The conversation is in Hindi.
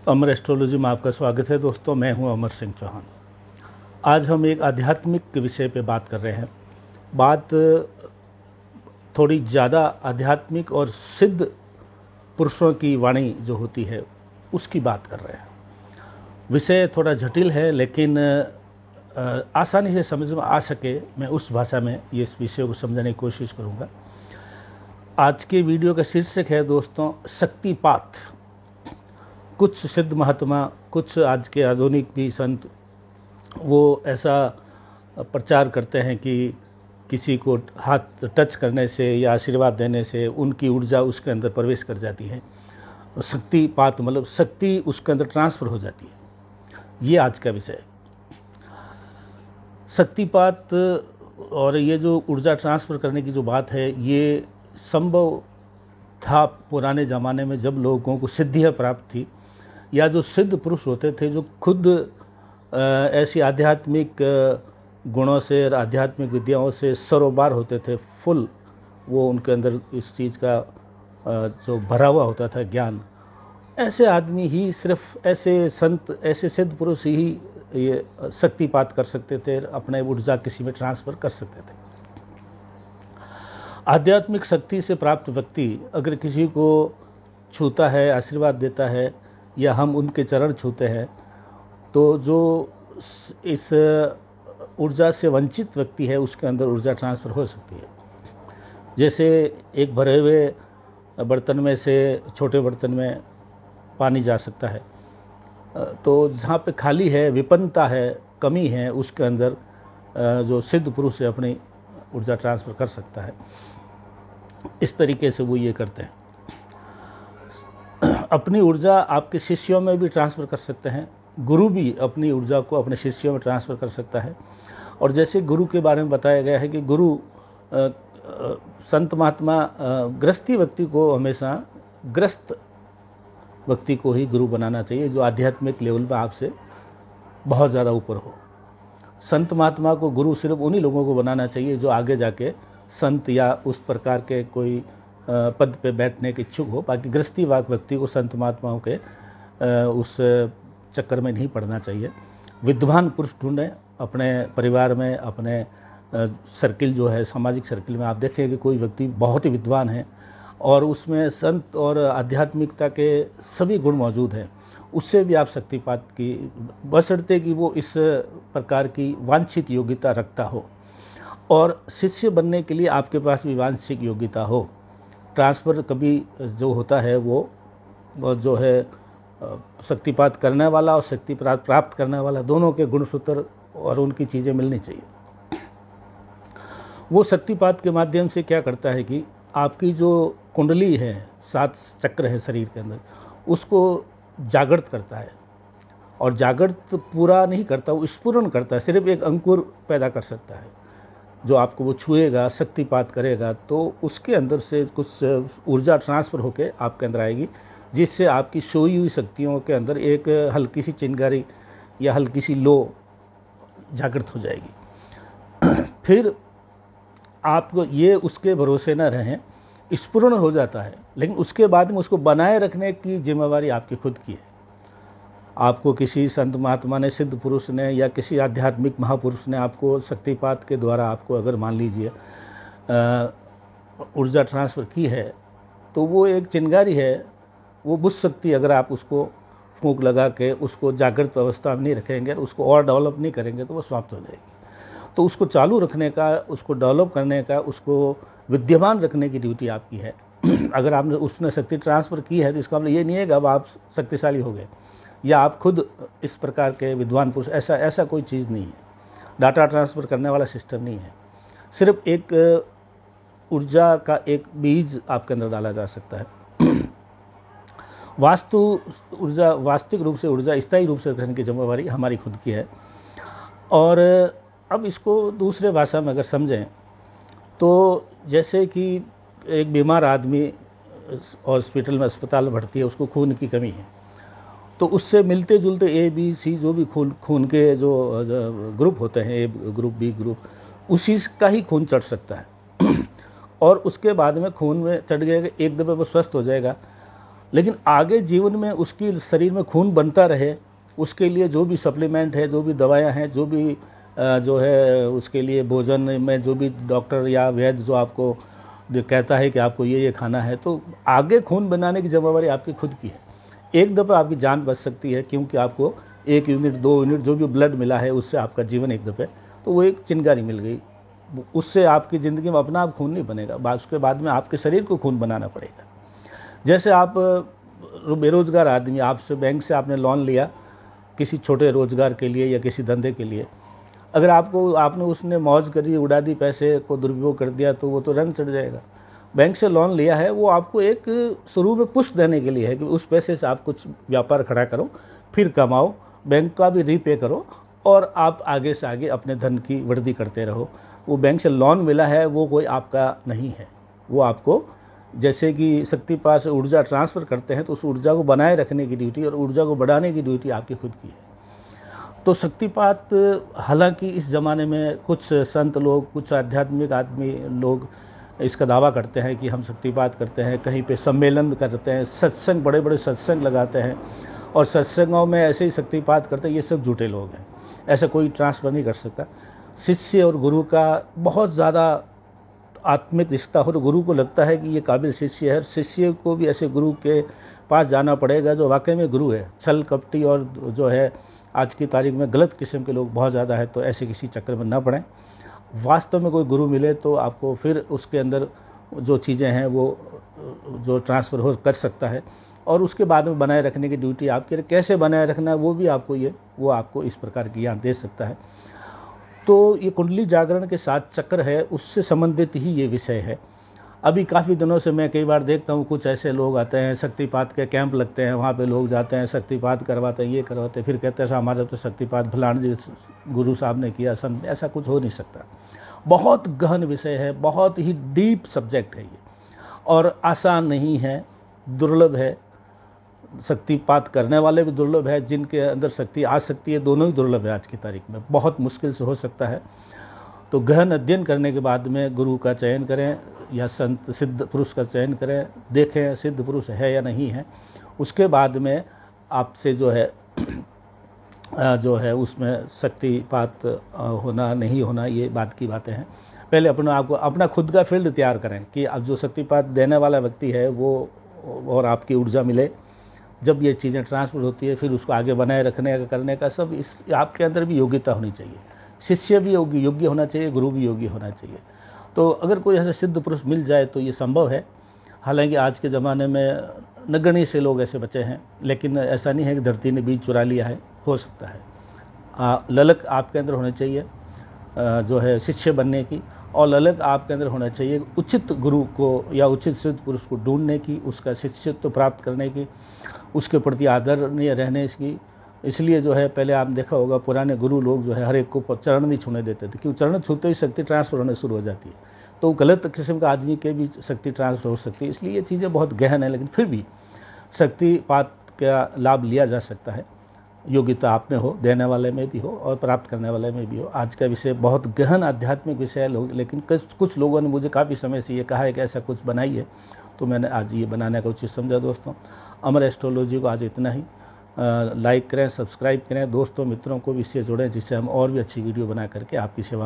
अमर एस्ट्रोलॉजी में आपका स्वागत है दोस्तों। मैं हूं अमर सिंह चौहान। आज हम एक आध्यात्मिक विषय पे बात कर रहे हैं। बात थोड़ी ज़्यादा आध्यात्मिक और सिद्ध पुरुषों की वाणी जो होती है उसकी बात कर रहे हैं। विषय थोड़ा जटिल है, लेकिन आसानी से समझ में आ सके मैं उस भाषा में ये इस विषय को समझने की कोशिश करूँगा। आज के वीडियो का शीर्षक है दोस्तों, शक्तिपात। कुछ सिद्ध महात्मा, कुछ आज के आधुनिक भी संत वो ऐसा प्रचार करते हैं कि किसी को हाथ टच करने से या आशीर्वाद देने से उनकी ऊर्जा उसके अंदर प्रवेश कर जाती है। शक्तिपात मतलब शक्ति उसके अंदर ट्रांसफ़र हो जाती है। ये आज का विषय है, शक्तिपात। और ये जो ऊर्जा ट्रांसफ़र करने की जो बात है, ये संभव था पुराने ज़माने में जब लोगों को सिद्धियाँ प्राप्त थी, या जो सिद्ध पुरुष होते थे जो खुद ऐसी आध्यात्मिक गुणों से और आध्यात्मिक विद्याओं से सरोबार होते थे, फुल वो उनके अंदर इस चीज़ का जो भरा हुआ होता था ज्ञान। ऐसे आदमी ही, सिर्फ ऐसे संत, ऐसे सिद्ध पुरुष ही ये शक्तिपात कर सकते थे, अपने ऊर्जा किसी में ट्रांसफ़र कर सकते थे। आध्यात्मिक शक्ति से प्राप्त व्यक्ति अगर किसी को छूता है, आशीर्वाद देता है, या हम उनके चरण छूते हैं, तो जो इस ऊर्जा से वंचित व्यक्ति है उसके अंदर ऊर्जा ट्रांसफ़र हो सकती है। जैसे एक भरे हुए बर्तन में से छोटे बर्तन में पानी जा सकता है, तो जहाँ पे खाली है, विपन्नता है, कमी है, उसके अंदर जो सिद्ध पुरुष है अपनी ऊर्जा ट्रांसफ़र कर सकता है। इस तरीके से वो ये करते हैं। अपनी ऊर्जा आपके शिष्यों में भी ट्रांसफ़र कर सकते हैं। गुरु भी अपनी ऊर्जा को अपने शिष्यों में ट्रांसफ़र कर सकता है। और जैसे गुरु के बारे में बताया गया है कि गुरु संत महात्मा गृहस्थी व्यक्ति को हमेशा ग्रस्त व्यक्ति को ही गुरु बनाना चाहिए, जो आध्यात्मिक लेवल में आपसे बहुत ज़्यादा ऊपर हो। संत महात्मा को गुरु सिर्फ उन्हीं लोगों को बनाना चाहिए जो आगे जाके संत या उस प्रकार के कोई पद पे बैठने के इच्छुक हो। बाकी गृहस्थी व्यक्ति को संत महात्माओं के उस चक्कर में नहीं पड़ना चाहिए। विद्वान पुरुष ढूंढें अपने परिवार में, अपने सर्किल जो है, सामाजिक सर्किल में आप देखें कि कोई व्यक्ति बहुत ही विद्वान है और उसमें संत और आध्यात्मिकता के सभी गुण मौजूद हैं, उससे भी आप शक्तिपात की, बशर्ते कि वो इस प्रकार की वांछित योग्यता रखता हो और शिष्य बनने के लिए आपके पास भी वांछित योग्यता हो। ट्रांसफ़र कभी जो होता है वो जो है शक्तिपात करने वाला और शक्ति प्राप्त करने वाला, दोनों के गुणसूत्र और उनकी चीज़ें मिलनी चाहिए। वो शक्तिपात के माध्यम से क्या करता है कि आपकी जो कुंडली है, 7 चक्र है शरीर के अंदर, उसको जागृत करता है। और जागृत पूरा नहीं करता, वो स्फुरण करता है। सिर्फ एक अंकुर पैदा कर सकता है। जो आपको वो छुएगा, शक्तिपात करेगा, तो उसके अंदर से कुछ ऊर्जा ट्रांसफ़र होकर आपके अंदर आएगी, जिससे आपकी सोई हुई शक्तियों के अंदर एक हल्की सी चिंगारी या हल्की सी लो जागृत हो जाएगी। फिर आपको ये उसके भरोसे न रहें, स्फुरण हो जाता है, लेकिन उसके बाद में उसको बनाए रखने की जिम्मेवारी आपकी खुद की है। आपको किसी संत महात्मा ने, सिद्ध पुरुष ने, या किसी आध्यात्मिक महापुरुष ने आपको शक्तिपात के द्वारा आपको अगर मान लीजिए ऊर्जा ट्रांसफ़र की है, तो वो एक चिंगारी है, वो बुझ सकती है अगर आप उसको फूंक लगा के उसको जागृत अवस्था में नहीं रखेंगे, उसको और डेवलप नहीं करेंगे, तो वो समाप्त हो जाएगी। तो उसको चालू रखने का, उसको डेवलप करने का, उसको विद्यमान रखने की ड्यूटी आपकी है। अगर आपने उसने शक्ति ट्रांसफ़र की है तो इसका मतलब ये नहीं है कि अब आप शक्तिशाली हो गए या आप खुद इस प्रकार के विद्वान पुरुष, ऐसा कोई चीज़ नहीं है। डाटा ट्रांसफ़र करने वाला सिस्टम नहीं है। सिर्फ एक ऊर्जा का एक बीज आपके अंदर डाला जा सकता है। वास्तविक रूप से ऊर्जा स्थायी रूप से रखने की जिम्मेवारी हमारी खुद की है। और अब इसको दूसरे भाषा में अगर समझें तो जैसे कि एक बीमार आदमी हॉस्पिटल में, अस्पताल में भर्ती है, उसको खून की कमी है, तो उससे मिलते जुलते ए बी सी जो भी खून के जो ग्रुप होते हैं, ए ग्रुप, बी ग्रुप, उसी का ही खून चढ़ सकता है। और उसके बाद में खून में चढ़ गया, एक दफ़े वो स्वस्थ हो जाएगा। लेकिन आगे जीवन में उसकी शरीर में खून बनता रहे, उसके लिए जो भी सप्लीमेंट है, जो भी दवाएं हैं, जो भी जो है उसके लिए भोजन में जो भी डॉक्टर या वैद्य जो आपको कहता है कि आपको ये खाना है, तो आगे खून बनाने की जिम्मेवारी आपकी खुद की है। एक दफ़ा आपकी जान बच सकती है, क्योंकि आपको 1 यूनिट 2 यूनिट जो भी ब्लड मिला है उससे आपका जीवन एक दफ़े, तो वो एक चिंगारी मिल गई, उससे आपकी ज़िंदगी में अपना आप खून नहीं बनेगा, उसके बाद में आपके शरीर को खून बनाना पड़ेगा। जैसे आप बेरोज़गार आदमी, आपसे बैंक से आपने लोन लिया किसी छोटे रोज़गार के लिए या किसी धंधे के लिए, अगर आपने उसने मौज करी, उड़ा दी, पैसे को दुरुपयोग कर दिया, तो वो तो रंग चढ़ जाएगा। बैंक से लोन लिया है वो आपको एक शुरू में पुश देने के लिए है कि उस पैसे से आप कुछ व्यापार खड़ा करो, फिर कमाओ, बैंक का भी रीपे करो और आप आगे से आगे अपने धन की वृद्धि करते रहो। वो बैंक से लोन मिला है वो कोई आपका नहीं है, वो आपको, जैसे कि शक्तिपात से ऊर्जा ट्रांसफ़र करते हैं तो उस ऊर्जा को बनाए रखने की ड्यूटी और ऊर्जा को बढ़ाने की ड्यूटी आपकी खुद की है। तो शक्तिपात, हालांकि इस ज़माने में कुछ संत लोग, कुछ आध्यात्मिक आदमी लोग इसका दावा करते हैं कि हम शक्तिपात करते हैं, कहीं पे सम्मेलन करते हैं, सत्संग, बड़े बड़े सत्संग लगाते हैं और सत्संगों में ऐसे ही शक्तिपात करते हैं, ये सब झूठे लोग हैं। ऐसा कोई ट्रांसफ़र नहीं कर सकता। शिष्य और गुरु का बहुत ज़्यादा आत्मिक रिश्ता हो तो गुरु को लगता है कि ये काबिल शिष्य है, शिष्य को भी ऐसे गुरु के पास जाना पड़ेगा जो वाकई में गुरु है। छल कपटी और जो है आज की तारीख में गलत किस्म के लोग बहुत ज़्यादा है, तो ऐसे किसी चक्कर में ना पड़ें। वास्तव में कोई गुरु मिले तो आपको फिर उसके अंदर जो चीज़ें हैं वो जो ट्रांसफ़र हो कर सकता है, और उसके बाद में बनाए रखने की ड्यूटी आपकी, कैसे बनाए रखना है वो भी आपको इस प्रकार की ज्ञान दे सकता है। तो ये कुंडली जागरण के साथ चक्र है, उससे संबंधित ही ये विषय है। अभी काफ़ी दिनों से मैं कई बार देखता हूँ कुछ ऐसे लोग आते हैं, शक्तिपात के कैंप लगते हैं, वहाँ पे लोग जाते हैं, शक्तिपात करवाते हैं, ये करवाते हैं, फिर कहते हैं हमारा तो शक्तिपात फलान जी गुरु साहब ने किया, संत। ऐसा कुछ हो नहीं सकता। बहुत गहन विषय है, बहुत ही डीप सब्जेक्ट है ये, और आसान नहीं है, दुर्लभ है। शक्तिपात करने वाले भी दुर्लभ है, जिनके अंदर शक्ति आ सकती है, दोनों ही दुर्लभ है आज की तारीख में, बहुत मुश्किल से हो सकता है। तो गहन अध्ययन करने के बाद में गुरु का चयन करें या संत सिद्ध पुरुष का चयन करें, देखें सिद्ध पुरुष है या नहीं है, उसके बाद में आपसे जो है उसमें शक्तिपात होना नहीं होना ये बात की बातें हैं। पहले अपना खुद का फील्ड तैयार करें कि अब जो शक्तिपात देने वाला व्यक्ति है वो और आपकी ऊर्जा मिले। जब ये चीज़ें ट्रांसफर होती है फिर उसको आगे बनाए रखने का, करने का, सब इस आपके अंदर भी योग्यता होनी चाहिए। शिष्य भी योग्य होना चाहिए, गुरु भी योग्य होना चाहिए। तो अगर कोई ऐसा सिद्ध पुरुष मिल जाए तो ये संभव है। हालांकि आज के ज़माने में नगण्य से लोग ऐसे बचे हैं, लेकिन ऐसा नहीं है कि धरती ने बीज चुरा लिया है, हो सकता है। ललक आपके अंदर होनी चाहिए जो है शिष्य बनने की, और ललक आपके अंदर होना चाहिए उचित गुरु को या उचित सिद्ध पुरुष को ढूंढने की, उसका शिष्यत्व प्राप्त करने की, उसके प्रति आदरणीय रहने की। इसलिए जो है पहले आप देखा होगा पुराने गुरु लोग जो है हर एक को चरण नहीं छूने देते थे, क्योंकि चरण छूते ही शक्ति ट्रांसफर होने शुरू हो जाती है। तो गलत किस्म का आदमी के भी शक्ति ट्रांसफर हो सकती है। इसलिए ये चीज़ें बहुत गहन है, लेकिन फिर भी शक्तिपात का लाभ लिया जा सकता है। योग्यता आप में हो, देने वाले में भी हो और प्राप्त करने वाले में भी हो। आज का विषय बहुत गहन आध्यात्मिक विषय है, लेकिन कुछ लोगों ने मुझे काफ़ी समय से ये कहा है कि ऐसा कुछ बनाइए, तो मैंने आज ये बनाने का उचित समझा। दोस्तों, अमर एस्ट्रोलॉजी को आज इतना ही। लाइक करें, सब्सक्राइब करें, दोस्तों मित्रों को भी इससे जोड़ें, जिससे हम और भी अच्छी वीडियो बना करके आपकी सेवा